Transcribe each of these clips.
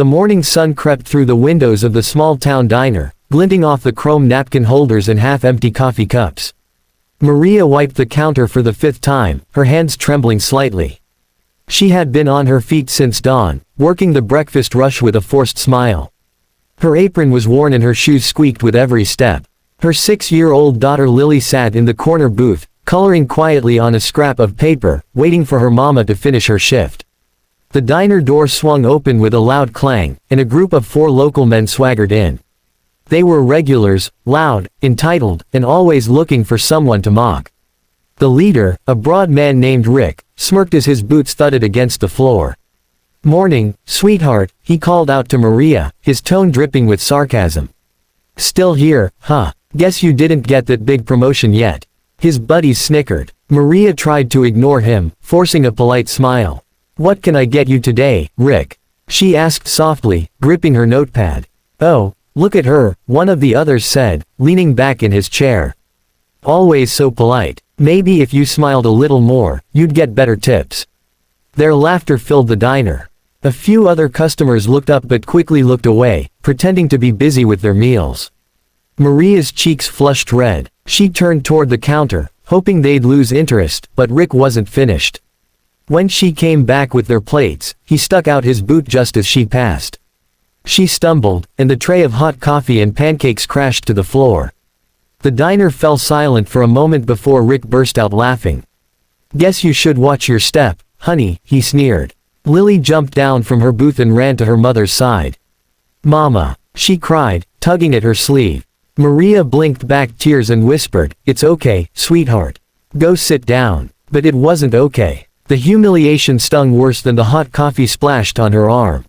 The morning sun crept through the windows of the small-town diner, glinting off the chrome napkin holders and half-empty coffee cups. Maria wiped the counter for the 5th time, her hands trembling slightly. She had been on her feet since dawn, working the breakfast rush with a forced smile. Her apron was worn and her shoes squeaked with every step. Her 6-year-old daughter Lily sat in the corner booth, coloring quietly on a scrap of paper, waiting for her mama to finish her shift. The diner door swung open with a loud clang, and a group of 4 local men swaggered in. They were regulars, loud, entitled, and always looking for someone to mock. The leader, a broad man named Rick, smirked as his boots thudded against the floor. "Morning, sweetheart," he called out to Maria, his tone dripping with sarcasm. "Still here, huh? Guess you didn't get that big promotion yet." His buddies snickered. Maria tried to ignore him, forcing a polite smile. "What can I get you today, Rick?" she asked softly, gripping her notepad. "Oh, look at her," one of the others said, leaning back in his chair. "Always so polite. Maybe if you smiled a little more, you'd get better tips." Their laughter filled the diner. A few other customers looked up but quickly looked away, pretending to be busy with their meals. Maria's cheeks flushed red. She turned toward the counter, hoping they'd lose interest, but Rick wasn't finished. When she came back with their plates, he stuck out his boot just as she passed. She stumbled, and the tray of hot coffee and pancakes crashed to the floor. The diner fell silent for a moment before Rick burst out laughing. "Guess you should watch your step, honey," he sneered. Lily jumped down from her booth and ran to her mother's side. "Mama," she cried, tugging at her sleeve. Maria blinked back tears and whispered, "It's okay, sweetheart. Go sit down." But it wasn't okay. The humiliation stung worse than the hot coffee splashed on her arm.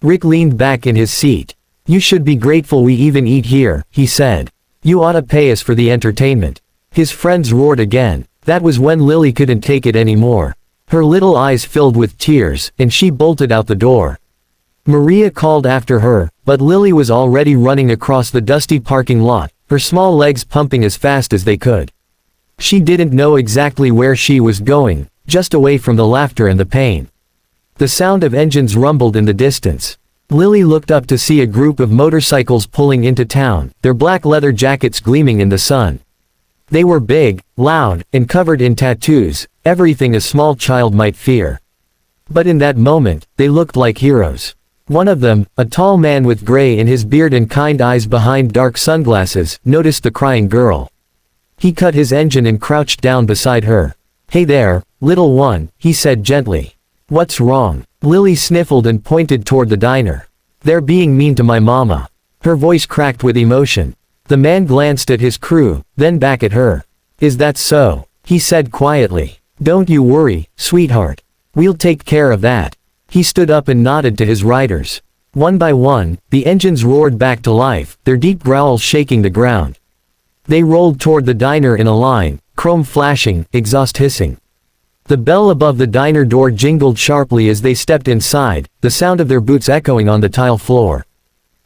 Rick leaned back in his seat. "You should be grateful we even eat here," he said. "You ought to pay us for the entertainment." His friends roared again. That was when Lily couldn't take it anymore. Her little eyes filled with tears, and she bolted out the door. Maria called after her, but Lily was already running across the dusty parking lot, her small legs pumping as fast as they could. She didn't know exactly where she was going, just away from the laughter and the pain. The sound of engines rumbled in the distance. Lily looked up to see a group of motorcycles pulling into town, their black leather jackets gleaming in the sun. They were big, loud, and covered in tattoos, everything a small child might fear. But in that moment, they looked like heroes. One of them, a tall man with gray in his beard and kind eyes behind dark sunglasses, noticed the crying girl. He cut his engine and crouched down beside her. "Hey there, little one," he said gently. "What's wrong?" Lily sniffled and pointed toward the diner. "They're being mean to my mama." Her voice cracked with emotion. The man glanced at his crew, then back at her. "Is that so?" he said quietly. "Don't you worry, sweetheart. We'll take care of that." He stood up and nodded to his riders. One by one, the engines roared back to life, their deep growls shaking the ground. They rolled toward the diner in a line, chrome flashing, exhaust hissing. The bell above the diner door jingled sharply as they stepped inside, the sound of their boots echoing on the tile floor.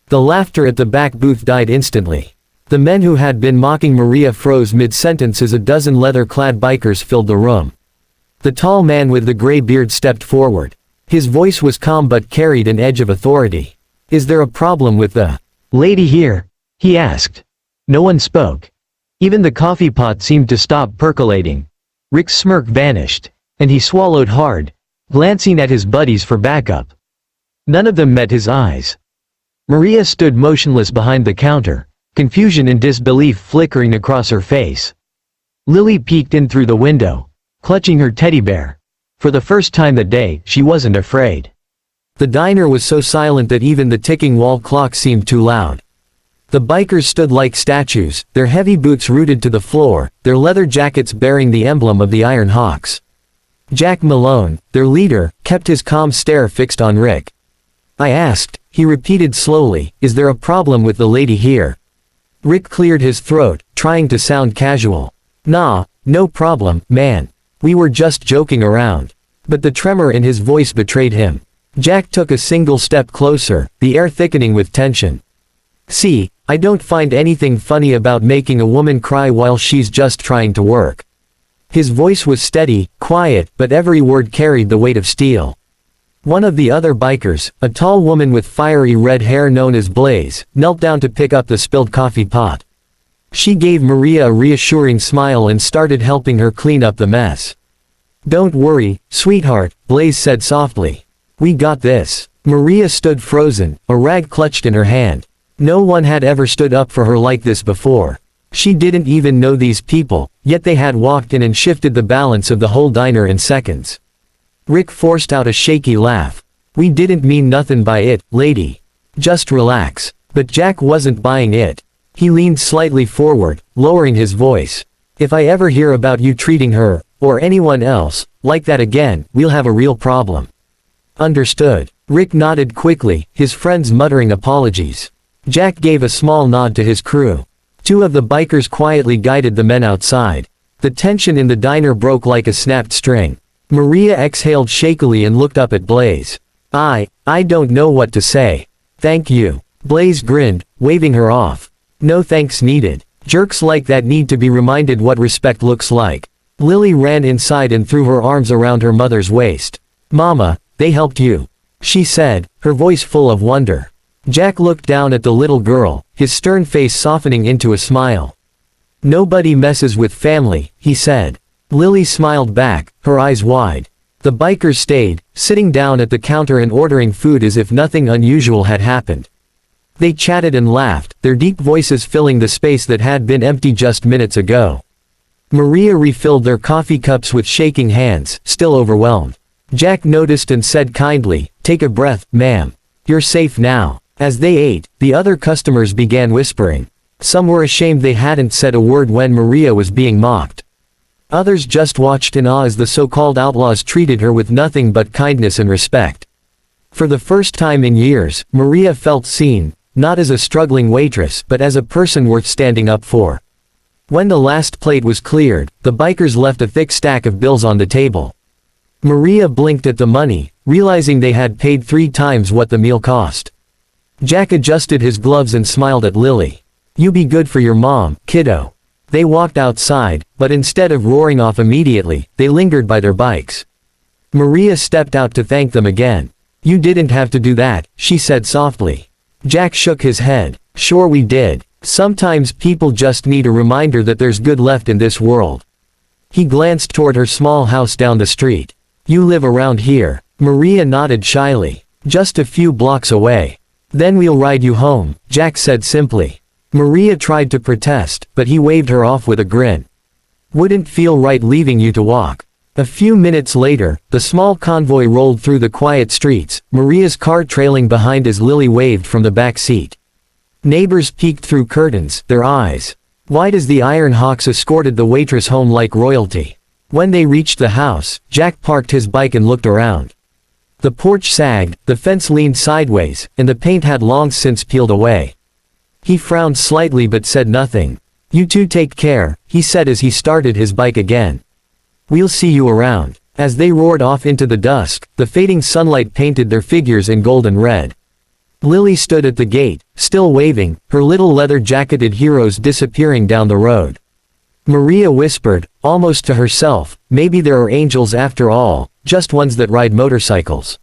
The laughter at the back booth died instantly. The men who had been mocking Maria froze mid-sentence as a dozen leather-clad bikers filled the room. The tall man with the gray beard stepped forward. His voice was calm but carried an edge of authority. "Is there a problem with the lady here?" he asked. No one spoke. Even the coffee pot seemed to stop percolating. Rick's smirk vanished, and he swallowed hard, glancing at his buddies for backup. None of them met his eyes. Maria stood motionless behind the counter, confusion and disbelief flickering across her face. Lily peeked in through the window, clutching her teddy bear. For the first time that day, she wasn't afraid. The diner was so silent that even the ticking wall clock seemed too loud. The bikers stood like statues, their heavy boots rooted to the floor, their leather jackets bearing the emblem of the Iron Hawks. Jack Malone, their leader, kept his calm stare fixed on Rick. "I asked," he repeated slowly, "is there a problem with the lady here?" Rick cleared his throat, trying to sound casual. "Nah, no problem, man. We were just joking around." But the tremor in his voice betrayed him. Jack took a single step closer, the air thickening with tension. "See, I don't find anything funny about making a woman cry while she's just trying to work." His voice was steady, quiet, but every word carried the weight of steel. One of the other bikers, a tall woman with fiery red hair known as Blaze, knelt down to pick up the spilled coffee pot. She gave Maria a reassuring smile and started helping her clean up the mess. "Don't worry, sweetheart," Blaze said softly. "We got this." Maria stood frozen, a rag clutched in her hand. No one had ever stood up for her like this before. She didn't even know these people, yet they had walked in and shifted the balance of the whole diner in seconds. Rick forced out a shaky laugh. "We didn't mean nothing by it, lady. Just relax." But Jack wasn't buying it. He leaned slightly forward, lowering his voice. "If I ever hear about you treating her, or anyone else, like that again, we'll have a real problem." "Understood." Rick nodded quickly, his friends muttering apologies. Jack gave a small nod to his crew. Two of the bikers quietly guided the men outside. The tension in the diner broke like a snapped string. Maria exhaled shakily and looked up at Blaze. I don't know what to say. Thank you." Blaze grinned, waving her off. "No thanks needed. Jerks like that need to be reminded what respect looks like." Lily ran inside and threw her arms around her mother's waist. "Mama, they helped you," she said, her voice full of wonder. Jack looked down at the little girl, his stern face softening into a smile. "Nobody messes with family," he said. Lily smiled back, her eyes wide. The bikers stayed, sitting down at the counter and ordering food as if nothing unusual had happened. They chatted and laughed, their deep voices filling the space that had been empty just minutes ago. Maria refilled their coffee cups with shaking hands, still overwhelmed. Jack noticed and said kindly, "Take a breath, ma'am. You're safe now." As they ate, the other customers began whispering. Some were ashamed they hadn't said a word when Maria was being mocked. Others just watched in awe as the so-called outlaws treated her with nothing but kindness and respect. For the first time in years, Maria felt seen, not as a struggling waitress but as a person worth standing up for. When the last plate was cleared, the bikers left a thick stack of bills on the table. Maria blinked at the money, realizing they had paid 3 times what the meal cost. Jack adjusted his gloves and smiled at Lily. "You be good for your mom, kiddo." They walked outside, but instead of roaring off immediately, they lingered by their bikes. Maria stepped out to thank them again. "You didn't have to do that," she said softly. Jack shook his head. "Sure we did. Sometimes people just need a reminder that there's good left in this world." He glanced toward her small house down the street. "You live around here?" Maria nodded shyly. "Just a few blocks away." "Then we'll ride you home," Jack said simply. Maria tried to protest, but he waved her off with a grin. "Wouldn't feel right leaving you to walk." A few minutes later, the small convoy rolled through the quiet streets, Maria's car trailing behind as Lily waved from the back seat. Neighbors peeked through curtains, their eyes wide as the Iron Hawks escorted the waitress home like royalty. When they reached the house, Jack parked his bike and looked around. The porch sagged, the fence leaned sideways, and the paint had long since peeled away. He frowned slightly but said nothing. "You two take care," he said as he started his bike again. "We'll see you around." As they roared off into the dusk, the fading sunlight painted their figures in golden red. Lily stood at the gate, still waving, her little leather-jacketed heroes disappearing down the road. Maria whispered, almost to herself, "Maybe there are angels after all, just ones that ride motorcycles."